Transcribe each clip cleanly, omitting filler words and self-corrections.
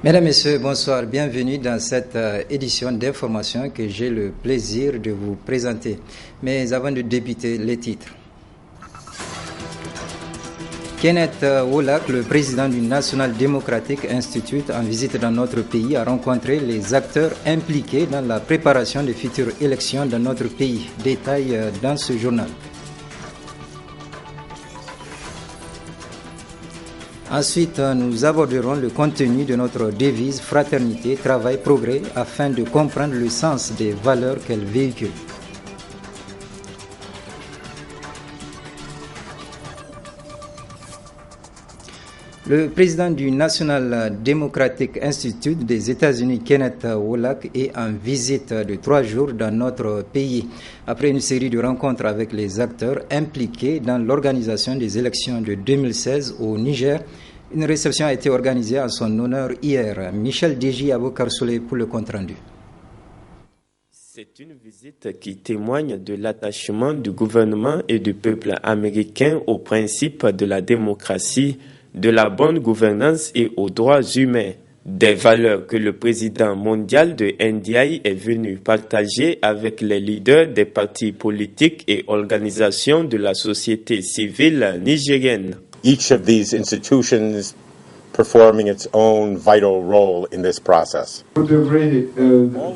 Mesdames, Messieurs, bonsoir. Bienvenue dans cette édition d'information que j'ai le plaisir de vous présenter. Mais avant de débuter, les titres. Kenneth Woolak, le président du National Democratic Institute en visite dans notre pays, a rencontré les acteurs impliqués dans la préparation des futures élections dans notre pays. Détail dans ce journal. Ensuite, nous aborderons le contenu de notre devise Fraternité, Travail, Progrès afin de comprendre le sens des valeurs qu'elle véhicule. Le président du National Democratic Institute des États-Unis, Kenneth Woolak, est en visite de 3 jours dans notre pays. Après une série de rencontres avec les acteurs impliqués dans l'organisation des élections de 2016 au Niger, une réception a été organisée en son honneur hier. Michel Deji Abokarsoulé pour le compte-rendu. C'est une visite qui témoigne de l'attachement du gouvernement et du peuple américain aux principes de la démocratie, de la bonne gouvernance et aux droits humains, des valeurs que le président mondial de NDI est venu partager avec les leaders des partis politiques et organisations de la société civile nigérienne. Each of these institutions performing its own vital role in this process. Vous devrez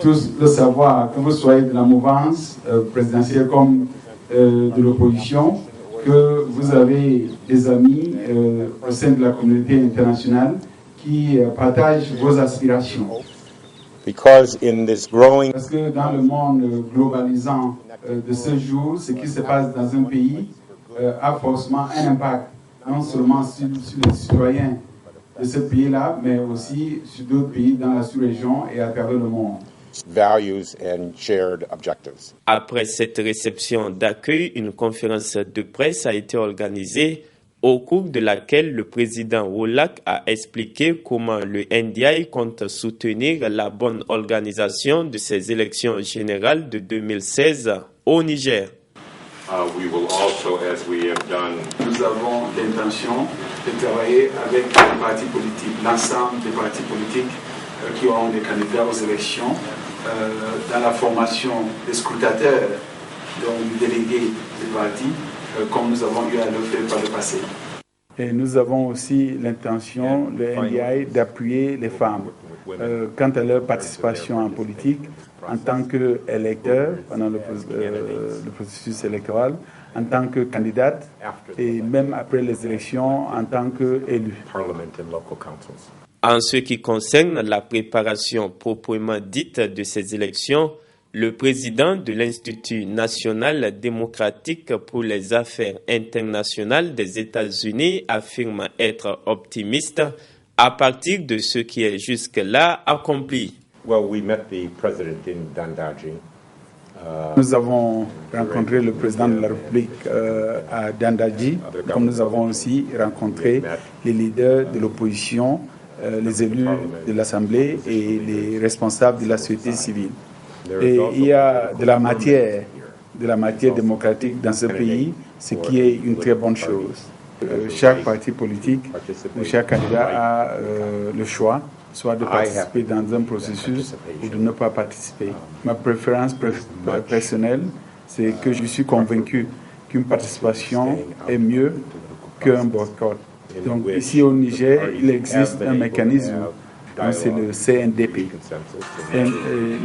tous le savoir, que vous soyez de la mouvance présidentielle comme de l'opposition, que vous avez des amis au sein de la communauté internationale qui partagent vos aspirations. Because in this growing... Parce que dans le monde globalisant de ce jour, ce qui se passe dans un pays a forcément un impact, non seulement sur les citoyens de ce pays-là, mais aussi sur d'autres pays dans la sous-région et à travers le monde. Values and shared objectives. Après cette réception d'accueil, une conférence de presse a été organisée au cours de laquelle le président Woolak a expliqué comment le NDI compte soutenir la bonne organisation de ces élections générales de 2016 au Niger. Nous avons l'intention de travailler avec les partis politiques, l'ensemble des partis politiques qui auront des candidats aux élections, dans la formation des scrutateurs, donc délégués des partis, comme nous avons eu à le faire par le passé. Et nous avons aussi l'intention, le NDI, d'appuyer les femmes quant à leur participation en politique, en tant qu'électeurs pendant le processus électoral, en tant que candidate et même après les élections en tant qu'élus. En ce qui concerne la préparation proprement dite de ces élections, le président de l'Institut national démocratique pour les affaires internationales des États-Unis affirme être optimiste à partir de ce qui est jusque-là accompli. Nous avons rencontré le président de la République à Dandaji, comme nous avons aussi rencontré les leaders de l'opposition, les élus de l'Assemblée et les responsables de la société civile. Et il y a de la matière démocratique dans ce pays, ce qui est une très bonne chose. Chaque parti politique, chaque candidat a le choix, soit de participer dans un processus ou de ne pas participer. Ma préférence personnelle, c'est que je suis convaincu qu'une participation est mieux qu'un boycott. Donc ici au Niger, il existe un mécanisme, c'est le CNDP. Et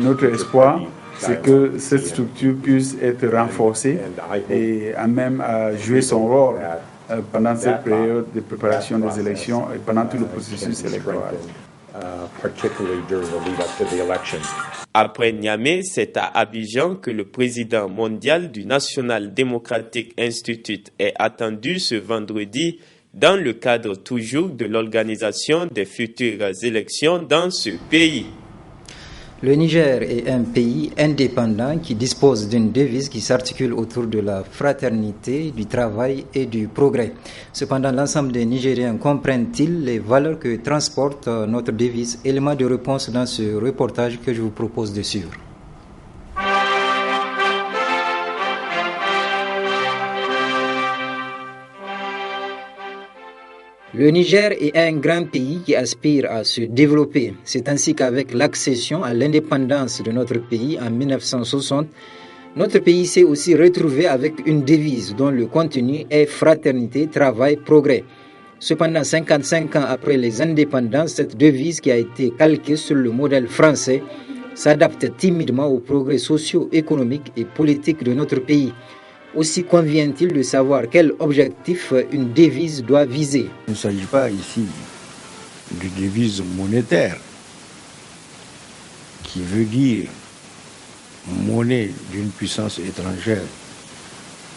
notre espoir, c'est que cette structure puisse être renforcée et à même à jouer son rôle pendant cette période de préparation des élections et pendant tout le processus électoral. Après Niamey, c'est à Abidjan que le président mondial du National Democratic Institute est attendu ce vendredi dans le cadre toujours de l'organisation des futures élections dans ce pays. Le Niger est un pays indépendant qui dispose d'une devise qui s'articule autour de la fraternité, du travail et du progrès. Cependant, l'ensemble des Nigériens comprennent-ils les valeurs que transporte notre devise? Élément de réponse dans ce reportage que je vous propose de suivre. Le Niger est un grand pays qui aspire à se développer. C'est ainsi qu'avec l'accession à l'indépendance de notre pays en 1960, notre pays s'est aussi retrouvé avec une devise dont le contenu est fraternité, travail, progrès. Cependant, 55 ans après les indépendances, cette devise qui a été calquée sur le modèle français s'adapte timidement aux progrès socio-économiques et politiques de notre pays. Aussi convient-il de savoir quel objectif une devise doit viser. Il ne s'agit pas ici de devise monétaire, qui veut dire monnaie d'une puissance étrangère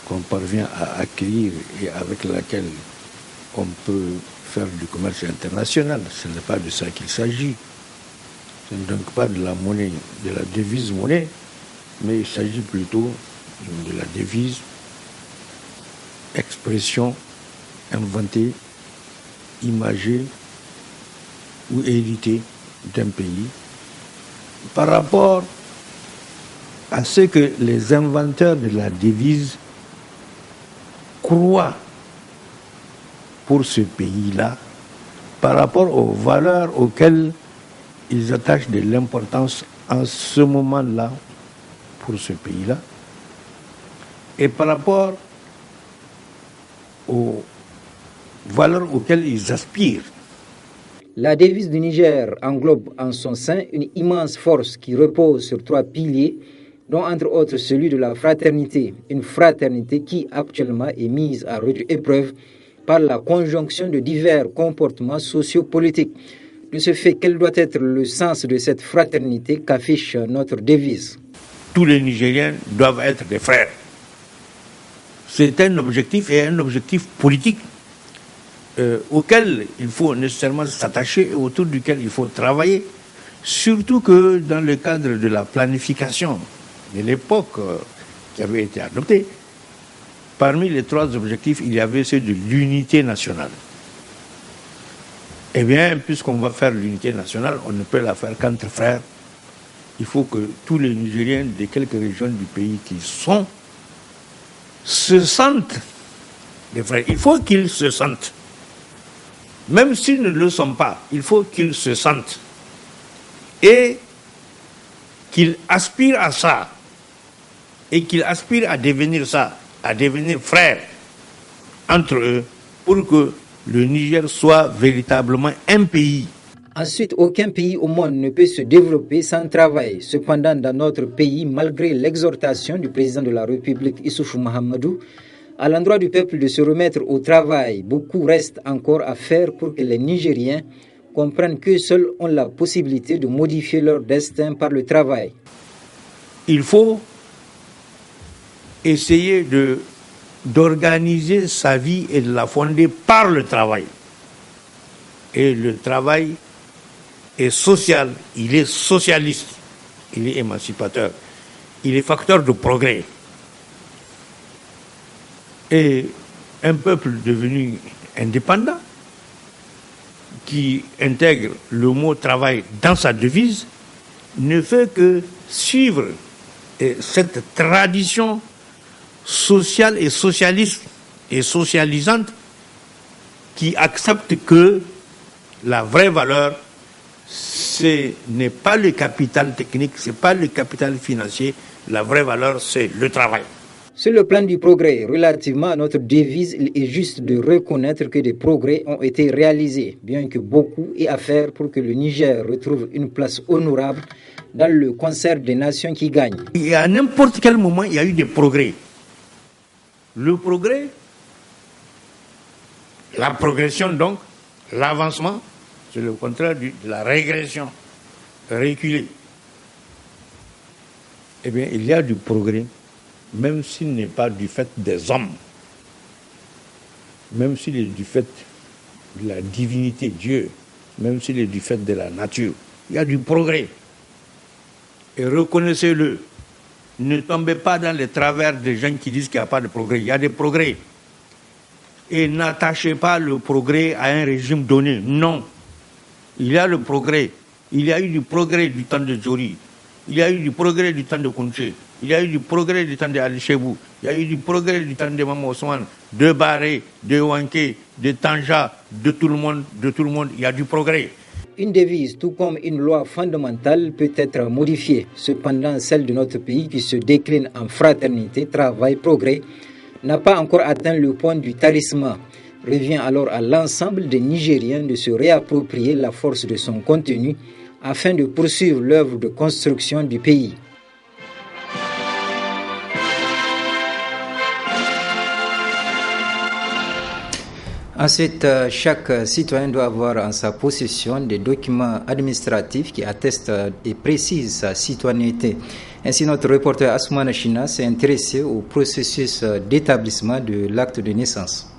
qu'on parvient à accueillir et avec laquelle on peut faire du commerce international. Ce n'est pas de ça qu'il s'agit. Ce n'est donc pas de la monnaie, de la devise monnaie, mais il s'agit plutôt de la devise, expression inventée, imagée ou héritée d'un pays par rapport à ce que les inventeurs de la devise croient pour ce pays-là, par rapport aux valeurs auxquelles ils attachent de l'importance en ce moment-là pour ce pays-là, et par rapport aux valeurs auxquelles ils aspirent. La devise du Niger englobe en son sein une immense force qui repose sur 3 piliers, dont entre autres celui de la fraternité, une fraternité qui actuellement est mise à rude épreuve par la conjonction de divers comportements sociopolitiques. De ce fait, quel doit être le sens de cette fraternité qu'affiche notre devise? Tous les Nigériens doivent être des frères. C'est un objectif et un objectif politique auquel il faut nécessairement s'attacher et autour duquel il faut travailler. Surtout que dans le cadre de la planification de l'époque qui avait été adoptée, parmi les 3 objectifs, il y avait ceux de l'unité nationale. Eh bien, puisqu'on va faire l'unité nationale, on ne peut la faire qu'entre frères. Il faut que tous les Nigériens de quelques régions du pays qui se sentent des frères. Il faut qu'ils se sentent. Même s'ils ne le sont pas, il faut qu'ils se sentent. Et qu'ils aspirent à ça. Et qu'ils aspirent à devenir ça, à devenir frères entre eux, pour que le Niger soit véritablement un pays. Ensuite, aucun pays au monde ne peut se développer sans travail. Cependant, dans notre pays, malgré l'exhortation du président de la République, Issoufou Mahamadou, à l'endroit du peuple de se remettre au travail, beaucoup reste encore à faire pour que les Nigériens comprennent qu'eux seuls ont la possibilité de modifier leur destin par le travail. Il faut essayer d'organiser sa vie et de la fonder par le travail. Et le travail est social, il est socialiste, il est émancipateur, il est facteur de progrès. Et un peuple devenu indépendant, qui intègre le mot travail dans sa devise, ne fait que suivre cette tradition sociale et socialiste et socialisante qui accepte que la vraie valeur, ce n'est pas le capital technique, ce n'est pas le capital financier, la vraie valeur, c'est le travail. Sur le plan du progrès, relativement à notre devise, il est juste de reconnaître que des progrès ont été réalisés, bien que beaucoup ait à faire pour que le Niger retrouve une place honorable dans le concert des nations qui gagnent. Et à n'importe quel moment, il y a eu des progrès. Le progrès, la progression donc, l'avancement, c'est le contraire de la régression, reculer. Eh bien, il y a du progrès, même s'il n'est pas du fait des hommes, même s'il est du fait de la divinité, Dieu, même s'il est du fait de la nature. Il y a du progrès. Et reconnaissez-le. Ne tombez pas dans les travers des gens qui disent qu'il n'y a pas de progrès. Il y a des progrès. Et n'attachez pas le progrès à un régime donné. Non. Il y a le progrès. Il y a eu du progrès du temps de Djori. Il y a eu du progrès du temps de Kounché. Il y a eu du progrès du temps de Ali Chebou, il y a eu du progrès du temps de Maman Ousmane, de Barré, de Wanké, de Tanja, de tout le monde, il y a du progrès. Une devise, tout comme une loi fondamentale, peut être modifiée. Cependant, celle de notre pays, qui se décline en fraternité, travail, progrès, n'a pas encore atteint le point du tarissement. Revient alors à l'ensemble des Nigériens de se réapproprier la force de son contenu afin de poursuivre l'œuvre de construction du pays. Ensuite, chaque citoyen doit avoir en sa possession des documents administratifs qui attestent et précisent sa citoyenneté. Ainsi, notre reporter Assoumana China s'est intéressé au processus d'établissement de l'acte de naissance.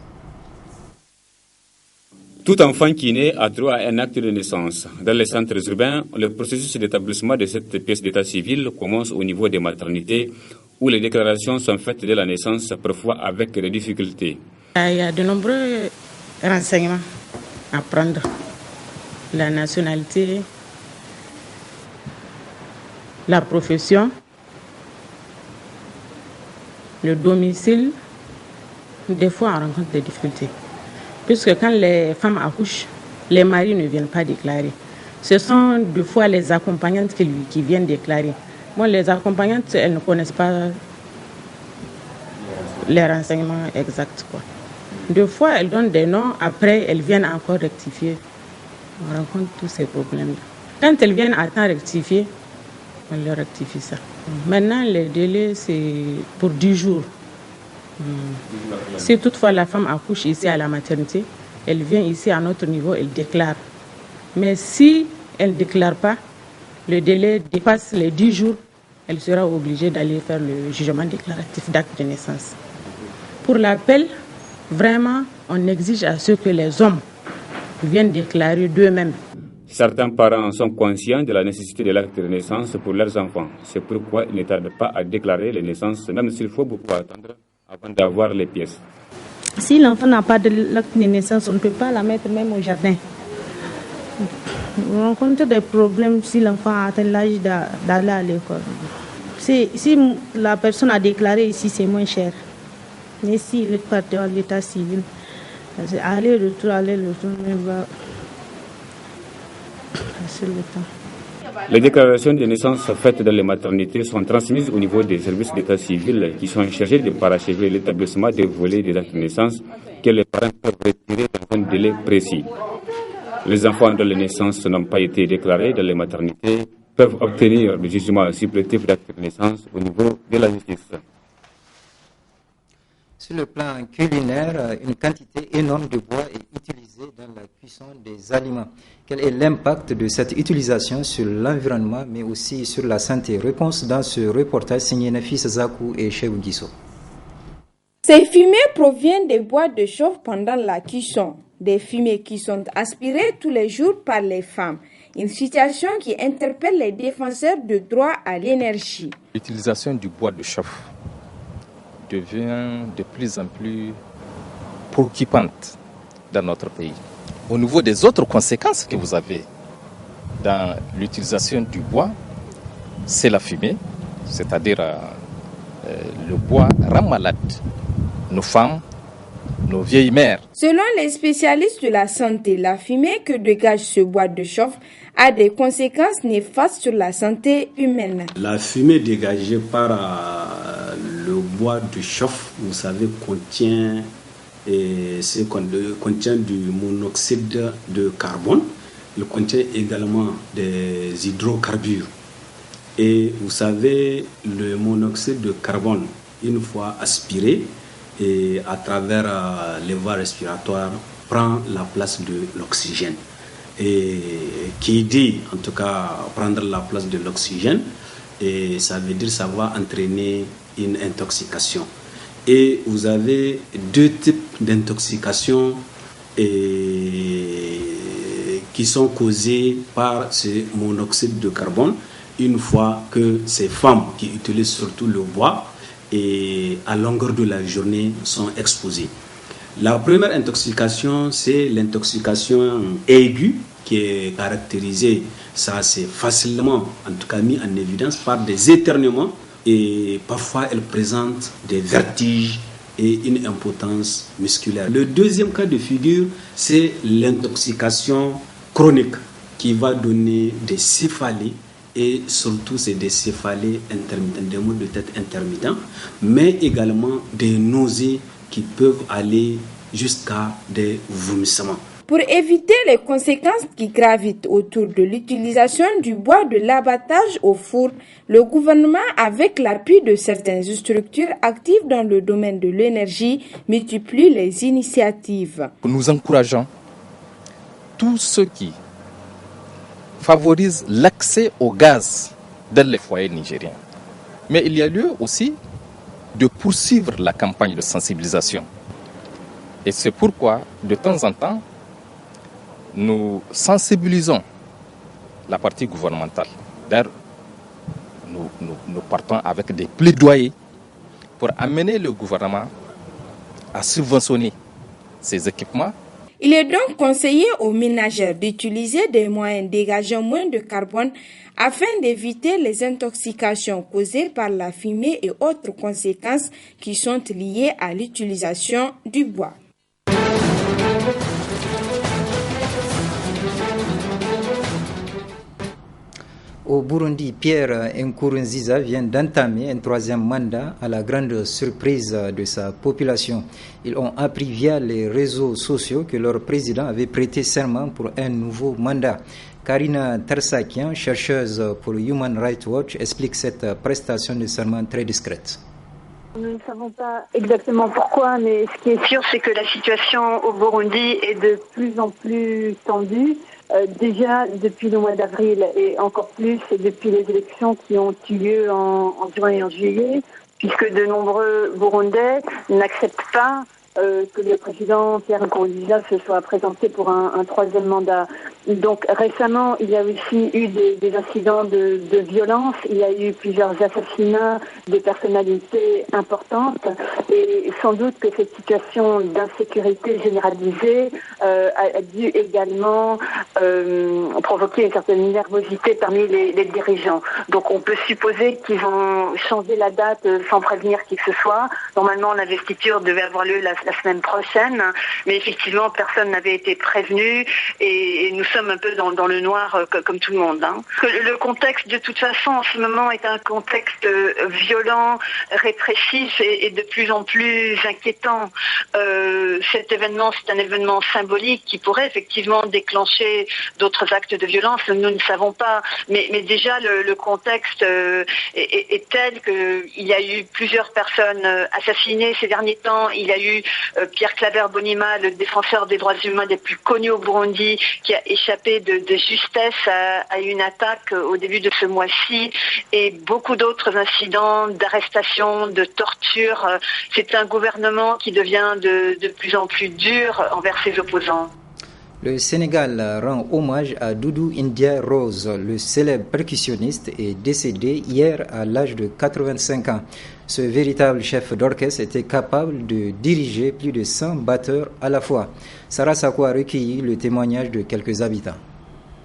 Tout enfant qui naît a droit à un acte de naissance. Dans les centres urbains, le processus d'établissement de cette pièce d'état civil commence au niveau des maternités où les déclarations sont faites dès la naissance, parfois avec des difficultés. Il y a de nombreux renseignements à prendre. La nationalité, la profession, le domicile. Des fois, on rencontre des difficultés. Puisque quand les femmes accouchent, les maris ne viennent pas déclarer. Ce sont des fois les accompagnantes qui viennent déclarer. Moi, les accompagnantes, elles ne connaissent pas les renseignements exacts, quoi. Deux fois, elles donnent des noms, après, elles viennent encore rectifier. On rencontre tous ces problèmes-là. Quand elles viennent à temps rectifier, on leur rectifie ça. Maintenant, le délai, c'est pour 10 jours. Si toutefois la femme accouche ici à la maternité, elle vient ici à notre niveau, elle déclare. Mais si elle ne déclare pas, le délai dépasse les 10 jours, elle sera obligée d'aller faire le jugement déclaratif d'acte de naissance. Pour l'appel, vraiment, on exige à ce que les hommes viennent déclarer d'eux-mêmes. Certains parents sont conscients de la nécessité de l'acte de naissance pour leurs enfants. C'est pourquoi ils ne tardent pas à déclarer les naissances, même s'il faut beaucoup attendre avant d'avoir les pièces. Si l'enfant n'a pas de l'acte de naissance, on ne peut pas la mettre même au jardin. On rencontre des problèmes si l'enfant atteint l'âge d'aller à l'école. Si la personne a déclaré ici, c'est moins cher. Mais si il est parti à l'état civil, aller-retour, même va passer le temps. Les déclarations de naissance faites dans les maternités sont transmises au niveau des services d'état civil qui sont chargés de parachever l'établissement des volets des actes de naissance que les parents peuvent retirer dans un délai précis. Les enfants dont les naissances n'ont pas été déclarées dans les maternités peuvent obtenir le jugement supplétif d'acte de naissance au niveau de la justice. Sur le plan culinaire, une quantité énorme de bois est utilisée dans la cuisson des aliments. Quel est l'impact de cette utilisation sur l'environnement, mais aussi sur la santé? Réponse dans ce reportage signé Nafis Zakou et Chebou Gisso. Ces fumées proviennent des bois de chauffe pendant la cuisson, des fumées qui sont aspirées tous les jours par les femmes. Une situation qui interpelle les défenseurs de droit à l'énergie. L'utilisation du bois de chauffe devient de plus en plus préoccupante dans notre pays. Au niveau des autres conséquences que vous avez dans l'utilisation du bois, c'est la fumée, c'est-à-dire le bois rend malade nos femmes, nos vieilles mères. Selon les spécialistes de la santé, la fumée que dégage ce bois de chauffe a des conséquences néfastes sur la santé humaine. La fumée dégagée par le bois de chauffe, vous savez, contient du monoxyde de carbone. Il contient également des hydrocarbures. Et vous savez, le monoxyde de carbone, une fois aspiré, et à travers les voies respiratoires, prend la place de l'oxygène. Et qui dit, en tout cas, prendre la place de l'oxygène, et ça veut dire ça va entraîner une intoxication. Et vous avez deux types d'intoxication qui sont causées par ce monoxyde de carbone, une fois que ces femmes qui utilisent surtout le bois et à longueur de la journée sont exposées. La première intoxication, c'est l'intoxication aiguë qui est caractérisée, ça c'est facilement en tout cas mis en évidence par des éternuements et parfois elle présente des vertiges et une impotence musculaire. Le deuxième cas de figure, c'est l'intoxication chronique qui va donner des céphalées, et surtout c'est des céphalées intermittentes, des maux de tête intermittents, mais également des nausées qui peuvent aller jusqu'à des vomissements. Pour éviter les conséquences qui gravitent autour de l'utilisation du bois de l'abattage au four, le gouvernement, avec l'appui de certaines structures actives dans le domaine de l'énergie, multiplie les initiatives. Nous encourageons tous ceux qui favorisent l'accès au gaz dans les foyers nigériens. Mais il y a lieu aussi de poursuivre la campagne de sensibilisation. Et c'est pourquoi, de temps en temps, nous sensibilisons la partie gouvernementale. D'ailleurs, nous partons avec des plaidoyers pour amener le gouvernement à subventionner ces équipements. Il est donc conseillé aux ménagères d'utiliser des moyens dégageant moins de carbone afin d'éviter les intoxications causées par la fumée et autres conséquences qui sont liées à l'utilisation du bois. Au Burundi, Pierre Nkurunziza vient d'entamer un troisième mandat à la grande surprise de sa population. Ils ont appris via les réseaux sociaux que leur président avait prêté serment pour un nouveau mandat. Karina Tersakian, chercheuse pour Human Rights Watch, explique cette prestation de serment très discrète. Nous ne savons pas exactement pourquoi, mais ce qui est sûr, c'est que la situation au Burundi est de plus en plus tendue. Déjà depuis le mois d'avril et encore plus depuis les élections qui ont eu lieu en juin et en juillet, puisque de nombreux Burundais n'acceptent pas que le président Pierre Nkurunziza se soit présenté pour un troisième mandat. Donc récemment, il y a aussi eu des incidents de violence, il y a eu plusieurs assassinats de personnalités importantes et sans doute que cette situation d'insécurité généralisée a dû également provoquer une certaine nervosité parmi les dirigeants. Donc on peut supposer qu'ils ont changé la date sans prévenir qui que ce soit. Normalement, l'investiture devait avoir lieu la semaine prochaine, mais effectivement, personne n'avait été prévenu et nous sommes un peu dans le noir comme tout le monde. Le contexte, de toute façon, en ce moment, est un contexte violent, répressif et de plus en plus inquiétant. Cet événement, c'est un événement symbolique qui pourrait effectivement déclencher d'autres actes de violence. Nous ne savons pas, mais déjà le contexte est tel qu'il y a eu plusieurs personnes assassinées ces derniers temps. Il y a eu Pierre Claver Bonima, le défenseur des droits humains des plus connus au Burundi, qui a échappé de justesse à une attaque au début de ce mois-ci, et beaucoup d'autres incidents d'arrestation, de torture. C'est un gouvernement qui devient de plus en plus dur envers ses opposants. Le Sénégal rend hommage à Doudou India Rose, le célèbre percussionniste, est décédé hier à l'âge de 85 ans. Ce véritable chef d'orchestre était capable de diriger plus de 100 batteurs à la fois. Sarah Sako a recueilli le témoignage de quelques habitants.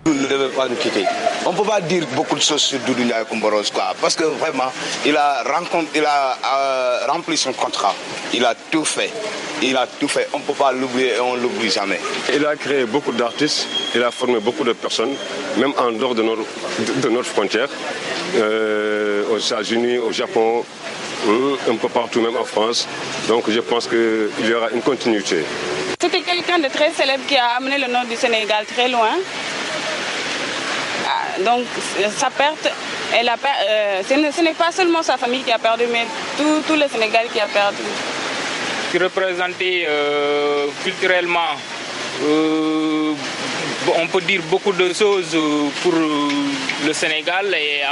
Doudou ne devait pas nous quitter. On ne peut pas dire beaucoup de choses sur Doudou Ndiaye Coumba Rose, parce que vraiment, il a rempli son contrat. Il a tout fait. On ne peut pas l'oublier et on ne l'oublie jamais. Il a créé beaucoup d'artistes, il a formé beaucoup de personnes, même en dehors de notre frontière, aux États-Unis, au Japon, un peu partout, même en France. Donc je pense qu'il y aura une continuité. C'était quelqu'un de très célèbre qui a amené le nom du Sénégal très loin. Donc sa perte, ce n'est pas seulement sa famille qui a perdu, mais tout le Sénégal qui a perdu. Qui représentait culturellement, on peut dire beaucoup de choses pour le Sénégal et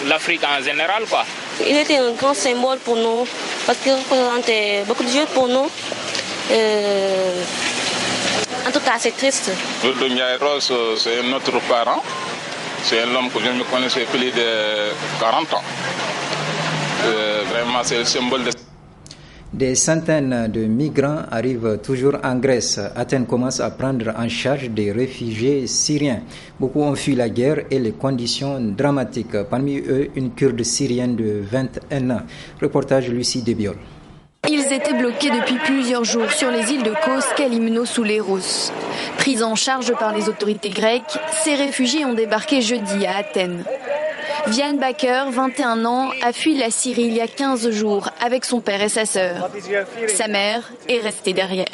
l'Afrique en général, quoi. Il était un grand symbole pour nous, parce qu'il représentait beaucoup de choses pour nous. En tout cas, c'est triste. Doudou Ndiaye Rose, c'est notre parent. C'est un homme que je me connaissais plus de 40 ans. Vraiment, c'est le symbole de... Des centaines de migrants arrivent toujours en Grèce. Athènes commence à prendre en charge des réfugiés syriens. Beaucoup ont fui la guerre et les conditions dramatiques. Parmi eux, une Kurde syrienne de 21 ans. Reportage Lucie Debiol. Ils étaient bloqués depuis plusieurs jours sur les îles de Kos, Kalimnos ou Léros. Pris en charge par les autorités grecques, ces réfugiés ont débarqué jeudi à Athènes. Vian Baker, 21 ans, a fui la Syrie il y a 15 jours avec son père et sa sœur. Sa mère est restée derrière.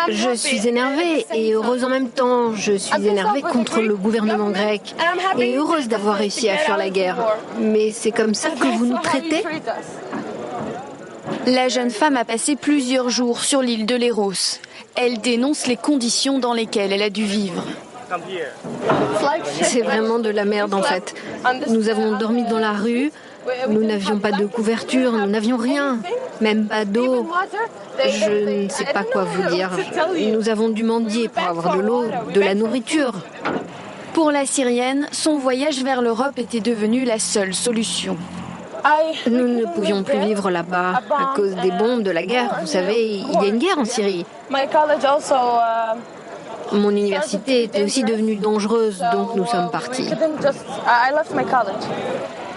Je suis énervée et heureuse en même temps. Je suis énervée contre le gouvernement grec et heureuse d'avoir réussi à fuir la guerre. Mais c'est comme ça que vous nous traitez ? La jeune femme a passé plusieurs jours sur l'île de Léros. Elle dénonce les conditions dans lesquelles elle a dû vivre. C'est vraiment de la merde en fait. Nous avons dormi dans la rue, nous n'avions pas de couverture, nous n'avions rien, même pas d'eau. Je ne sais pas quoi vous dire. Nous avons dû mendier pour avoir de l'eau, de la nourriture. Pour la Syrienne, son voyage vers l'Europe était devenu la seule solution. Nous ne pouvions plus vivre là-bas à cause des bombes, de la guerre. Vous savez, il y a une guerre en Syrie. Mon université était aussi devenue dangereuse, donc nous sommes partis.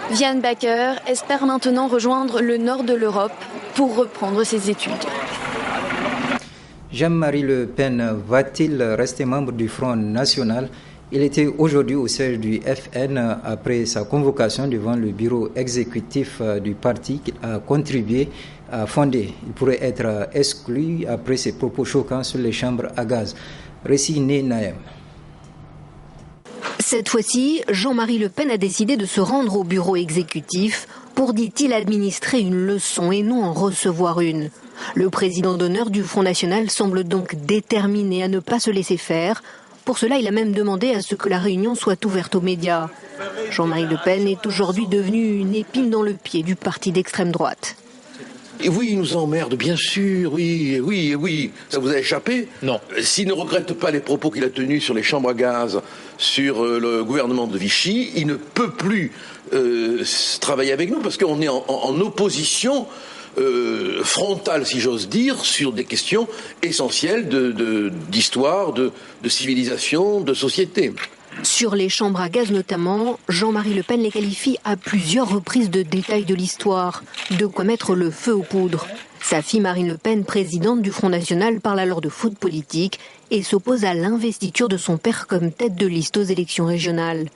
Vian Baker espère maintenant rejoindre le nord de l'Europe pour reprendre ses études. Jean-Marie Le Pen va-t-il rester membre du Front National ? Il était aujourd'hui au siège du FN après sa convocation devant le bureau exécutif du parti qu'il a contribué à fonder. Il pourrait être exclu après ses propos choquants sur les chambres à gaz. Récit Né Naëm. Cette fois-ci, Jean-Marie Le Pen a décidé de se rendre au bureau exécutif pour, dit-il, administrer une leçon et non en recevoir une. Le président d'honneur du Front National semble donc déterminé à ne pas se laisser faire. Pour cela, il a même demandé à ce que la réunion soit ouverte aux médias. Jean-Marie Le Pen est aujourd'hui devenu une épine dans le pied du parti d'extrême droite. Et oui, il nous emmerde, bien sûr, oui. Ça vous a échappé ? Non. S'il ne regrette pas les propos qu'il a tenus sur les chambres à gaz, sur le gouvernement de Vichy, il ne peut plus travailler avec nous parce qu'on est en opposition frontale, si j'ose dire, sur des questions essentielles d'histoire, de civilisation, de société. Sur les chambres à gaz notamment, Jean-Marie Le Pen les qualifie à plusieurs reprises de détails de l'histoire, de quoi mettre le feu aux poudres. Sa fille Marine Le Pen, présidente du Front National, parle alors de faute politique et s'oppose à l'investiture de son père comme tête de liste aux élections régionales.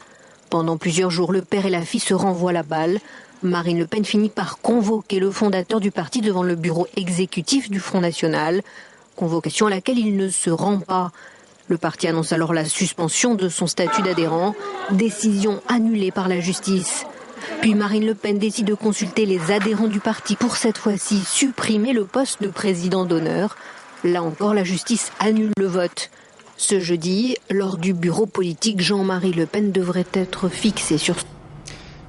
Pendant plusieurs jours, le père et la fille se renvoient la balle. Marine Le Pen finit par convoquer le fondateur du parti devant le bureau exécutif du Front National, convocation à laquelle il ne se rend pas. Le parti annonce alors la suspension de son statut d'adhérent, décision annulée par la justice. Puis Marine Le Pen décide de consulter les adhérents du parti pour cette fois-ci supprimer le poste de président d'honneur. Là encore, la justice annule le vote. Ce jeudi, lors du bureau politique, Jean-Marie Le Pen devrait être fixé sur...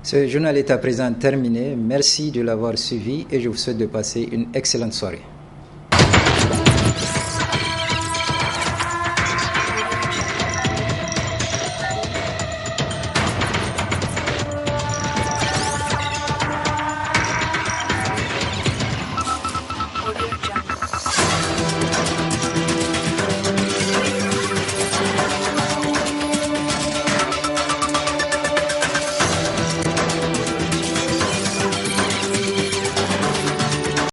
Ce journal est à présent terminé. Merci de l'avoir suivi et je vous souhaite de passer une excellente soirée.